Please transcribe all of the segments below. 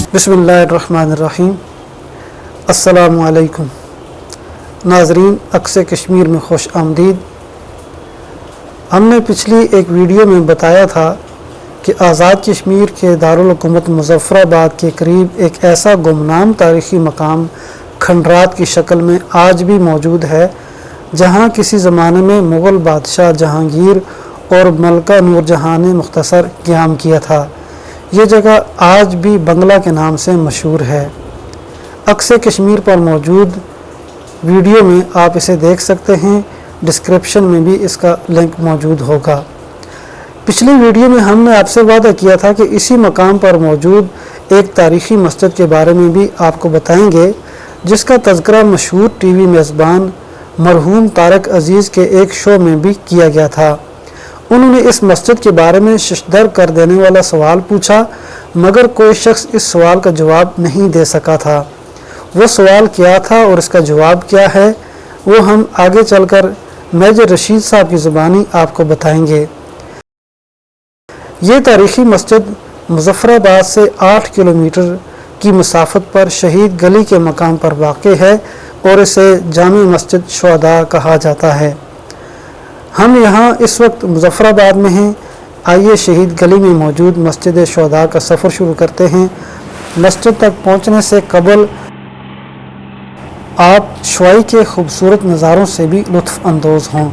बिस्मिल्लाहिर्रहमानिर्रहीम। अस्सलामु अलैकुम नाज़रीन, अक्स कश्मीर में खुश आमदीद। हमने पिछली एक वीडियो में बताया था कि आज़ाद कश्मीर के दारुल हुकूमत मुज़फ़्फ़राबाद के करीब एक ऐसा गुमनाम तारीख़ी मकाम खंडरात की शक्ल में आज भी मौजूद है, जहाँ किसी ज़माने में मुग़ल बादशाह जहांगीर और मलका नूरजहाँ ने मुख्तसर क़याम किया था। ये जगह आज भी बंगला के नाम से मशहूर है। अक्स कश्मीर पर मौजूद वीडियो में आप इसे देख सकते हैं, डिस्क्रिप्शन में भी इसका लिंक मौजूद होगा। पिछली वीडियो में हमने आपसे वादा किया था कि इसी मकाम पर मौजूद एक तारीख़ी मस्जिद के बारे में भी आपको बताएंगे, जिसका तज़किरा मशहूर टीवी मेज़बान मरहूम तारक अज़ीज़ के एक शो में भी किया गया था। उन्होंने इस मस्जिद के बारे में शिशदर कर देने वाला सवाल पूछा, मगर कोई शख्स इस सवाल का जवाब नहीं दे सका था। वो सवाल क्या था और इसका जवाब क्या है, वो हम आगे चलकर मेजर रशीद साहब की ज़ुबानी आपको बताएंगे। ये तारीख़ी मस्जिद मुज़फ़्फ़राबाद से 8 किलोमीटर की मसाफत पर शहीद गली के मकाम पर वाक़ है और इसे जामे मस्जिद शुहदा कहा जाता है। हम यहाँ इस वक्त मुज़फ़्फ़राबाद में हैं। आइए शहीद गली में मौजूद मस्जिद शुहदा का सफ़र शुरू करते हैं। मस्जिद तक पहुँचने से कबल आप शुआई के खूबसूरत नज़ारों से भी लुत्फ़ अंदोज़ हों।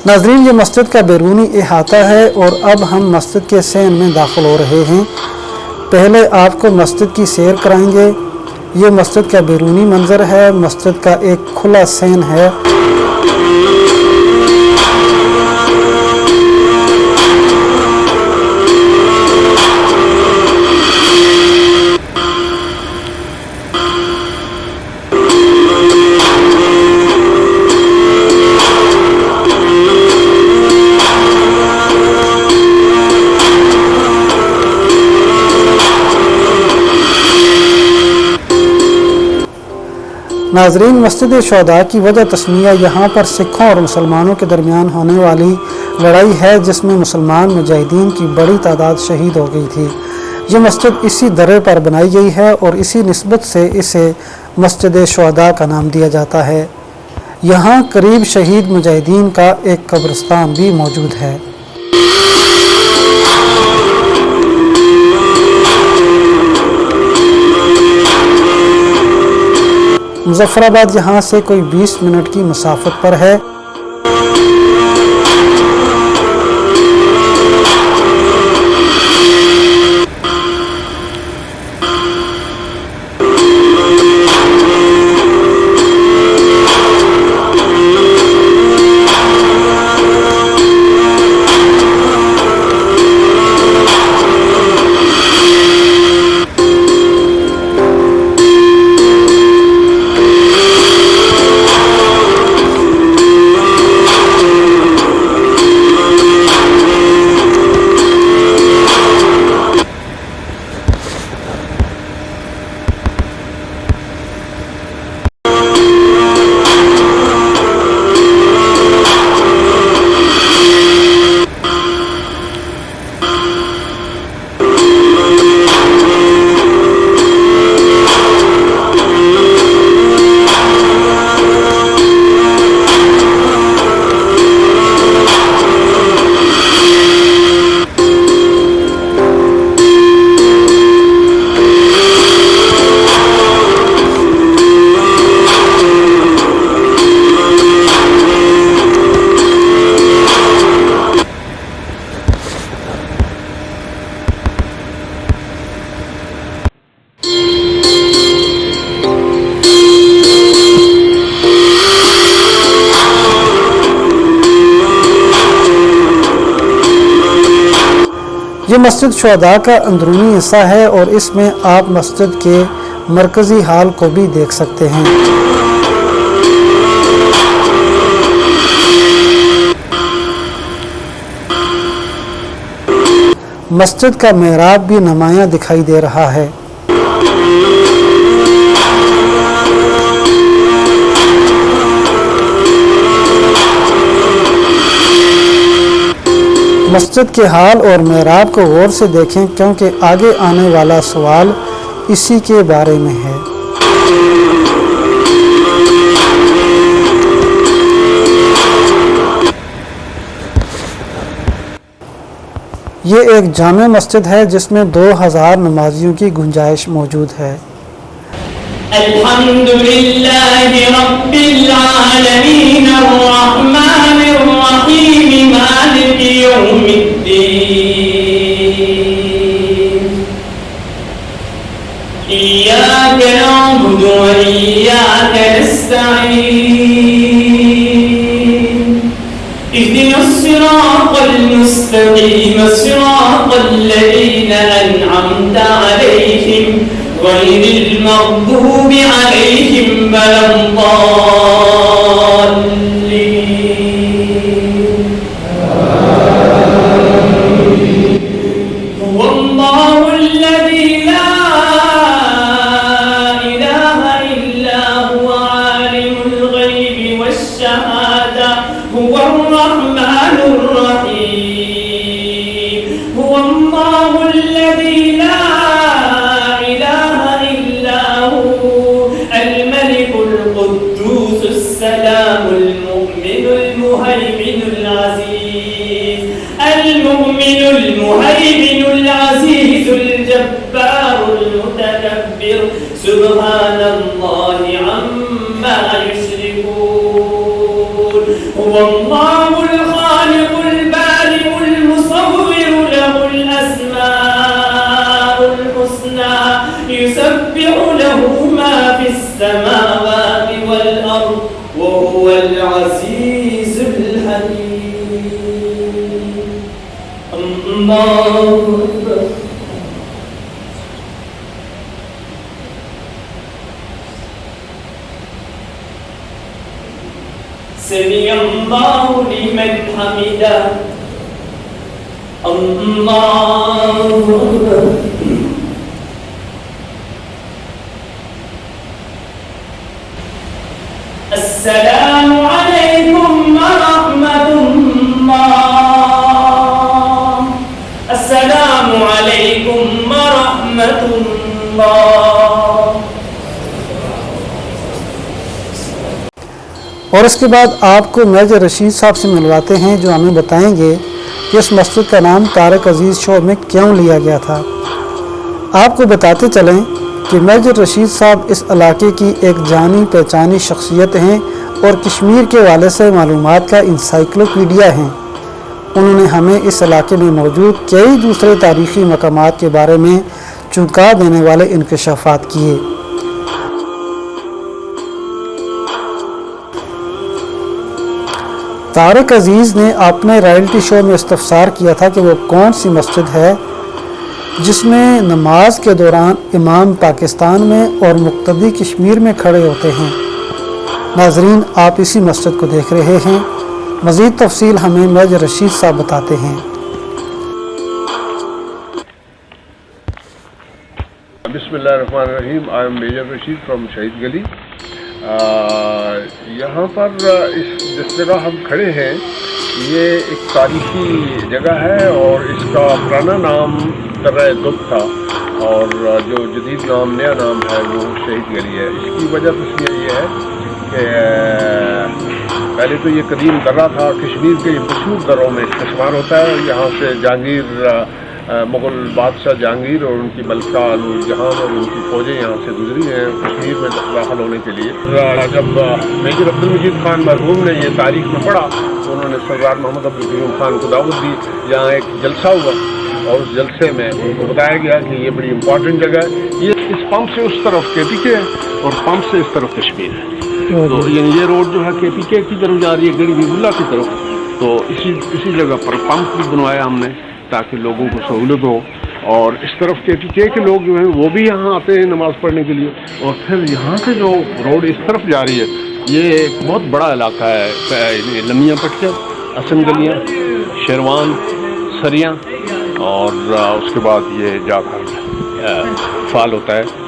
नाज़रीन, ये मस्जिद का बैरूनी इहाता है और अब हम मस्जिद के सैन में दाखिल हो रहे हैं। पहले आपको मस्जिद की सैर कराएंगे। ये मस्जिद का बैरूनी मंज़र है। मस्जिद का एक खुला सैन है। नाज़रीन, मस्जिद शुहदा की वजह तस्मिया यहाँ पर सिखों और मुसलमानों के दरमियान होने वाली लड़ाई है, जिसमें मुसलमान मुजाहिदीन की बड़ी तादाद शहीद हो गई थी। ये मस्जिद इसी दर्रे पर बनाई गई है और इसी निस्बत से इसे मस्जिद शुहदा का नाम दिया जाता है। यहाँ करीब शहीद मुजाहिदीन का एक कब्रिस्तान भी मौजूद है। मुज़फ़्फ़राबाद यहाँ से कोई 20 मिनट की मसाफत पर है। مسجد شہداء کا اندرونی حصہ ہے اور اس میں آپ مسجد کے مرکزی ہال کو بھی دیکھ سکتے ہیں۔ مسجد کا محراب بھی نمایاں دکھائی دے رہا ہے۔ مسجد کے ہال اور محراب کو غور سے دیکھیں کیونکہ آگے آنے والا سوال اسی کے بارے میں ہے۔ یہ ایک جامع مسجد ہے جس میں 2000 نمازیوں کی گنجائش موجود ہے۔ الحمد لله رب العالمين الرحمن الرحيم مالك يوم الدين إياك نعبد وإياك نستعين اهدنا الصراط المستقيم صراط الذين أنعمت عليهم غير المغضوب عليهم ولا الضالين هو الله الذي لا إله إلا هو عالم الغيب والشهادة هو الرحمن الرحيم هو الله الذي لا السلام المؤمن المهيمن العزيز الجبار المتكبر سبحان الله عما يشركون هو الله الخالق البارئ المصور له الأسماء الحسنى يسبح له ما في السماوات والأرض وهو العزيز الحكيم الله أكبر سمع الله لمن حمده الله أكبر السلام عليكم ورحمة الله السلام عليكم ورحمة الله۔ اور اس کے بعد آپ کو میجر رشید صاحب سے ملواتے ہیں جو ہمیں بتائیں گے کہ اس مسجد کا نام طارق عزیز شو میں کیوں لیا گیا تھا۔ آپ کو بتاتے چلیں کہ میجر رشید صاحب اس علاقے کی ایک جانی پہچانی شخصیت ہیں اور کشمیر کے حوالے سے معلومات کا انسائکلوپیڈیا ہیں۔ انہوں نے ہمیں اس علاقے میں موجود کئی دوسرے تاریخی مقامات کے بارے میں چونکا دینے والے انکشافات کیے۔ طارق عزیز نے اپنے رائلٹی شو میں استفسار کیا تھا کہ وہ کون سی مسجد ہے جس میں نماز کے دوران امام پاکستان میں اور مقتدی کشمیر میں کھڑے ہوتے ہیں۔ ناظرین، آپ اسی مسجد کو دیکھ رہے ہیں۔ مزید تفصیل ہمیں میجر رشید صاحب بتاتے ہیں۔ بسم اللہ الرحمن الرحیم۔ I am major Rashid from Shaheed Gali. یہاں پر جس جگہ ہم کھڑے ہیں یہ ایک تاریخی جگہ ہے اور اس کا پرانا نام درہ دب تھا اور جو جدید نام نیا نام ہے وہ شہید گلی ہے۔ اس کی وجہ تو یہ ہے کہ پہلے تو یہ قدیم درہ تھا، کشمیر کے مشہور دروں میں شمار ہوتا ہے۔ یہاں سے جہانگیر مغل بادشاہ جہانگیر اور ان کی ملکہ نور جہاں اور ان کی فوجیں یہاں سے گزری ہیں کشمیر میں داخل ہونے کے لیے۔ جب میجر عبدالمجید خان مرحوم نے یہ تاریخ میں پڑھا تو انہوں نے سردار محمد عبدالقیوم خان کو دعوت دی۔ یہاں ایک جلسہ ہوا اور اس جلسے میں ان کو بتایا گیا کہ یہ بڑی امپورٹنٹ جگہ ہے، یہ اس پمپ سے اس طرف کے پی کے ہے اور پمپ سے اس طرف کشمیر ہے۔ تو یعنی یہ روڈ جو ہے کے پی کے کی طرف جا رہی ہے، گڑی بیب اللہ کی طرف، تو اسی جگہ پر پمپ بھی بنوایا ہم نے ताकि लोगों को सहूलत हो। और इस तरफ के के लोग जो हैं वो भी यहाँ आते हैं नमाज़ पढ़ने के लिए। और फिर यहाँ से जो रोड इस तरफ जा रही है, ये एक बहुत बड़ा इलाका है, लमियाँ पट्टियाँ, असम गलियाँ, शेरवान, सरियाँ, और उसके बाद ये जाकर फाल होता है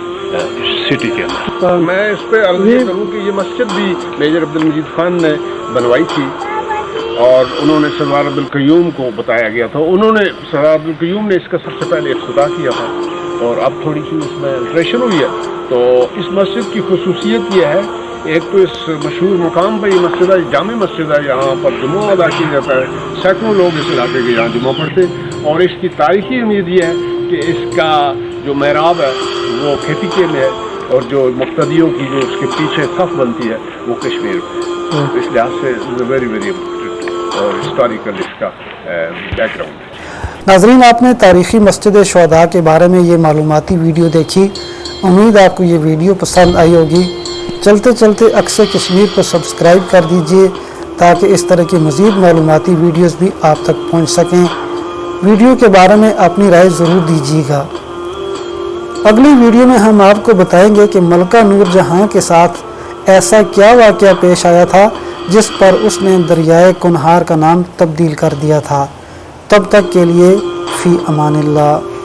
सिटी के अंदर। तो मैं इस पर अर्ज़ ये करूँ कि ये मस्जिद भी मेजर अब्दुल मजीद खान ने बनवाई थी और उन्होंने सरदार अब्दुल क़य्यूम को बताया गया था। सरदार अब्दुल क़य्यूम ने इसका सबसे पहले इफ्तिताह किया था और अब थोड़ी सी इसमें अल्ट्रेशन हुई है। तो इस मस्जिद की खुसूसियत ये है, एक तो इस मशहूर मुकाम पर ये मस्जिद है, जामी मस्जिद है, यहाँ पर जुम्मा अदा किया जाता है, सैकड़ों लोग इस इलाके के यहाँ जुम्मा पढ़ते हैं। और इसकी तारीखी उम्मीद ये है कि इसका जो महराब है वो KPK में है और जो मुक्तदियों की जो उसके पीछे सफ बनती है वो कश्मीर में। तो इस लिहाज से वेरी वेरी इम्पोर्टेंट और हिस्टोरिकल इसका बैकग्राउंड है। नाज़रीन, आपने तारीख़ी मस्जिद शुहदा के बारे में ये मालूमाती वीडियो देखी। उम्मीद आपको ये वीडियो पसंद आई होगी। चलते चलते अक्से कश्मीर को सब्सक्राइब कर दीजिए ताकि इस तरह की मज़ीद मालूमाती वीडियोज़ भी आप तक पहुँच सकें। वीडियो के बारे में अपनी राय ज़रूर दीजिएगा। अगली वीडियो में हम आपको बताएंगे कि मलका नूर जहाँ के साथ ऐसा क्या वाक़या पेश आया था जिस पर उसने दरियाए कुनहार का नाम तब्दील कर दिया था। तब तक के लिए फ़ी अमानिल्लाह।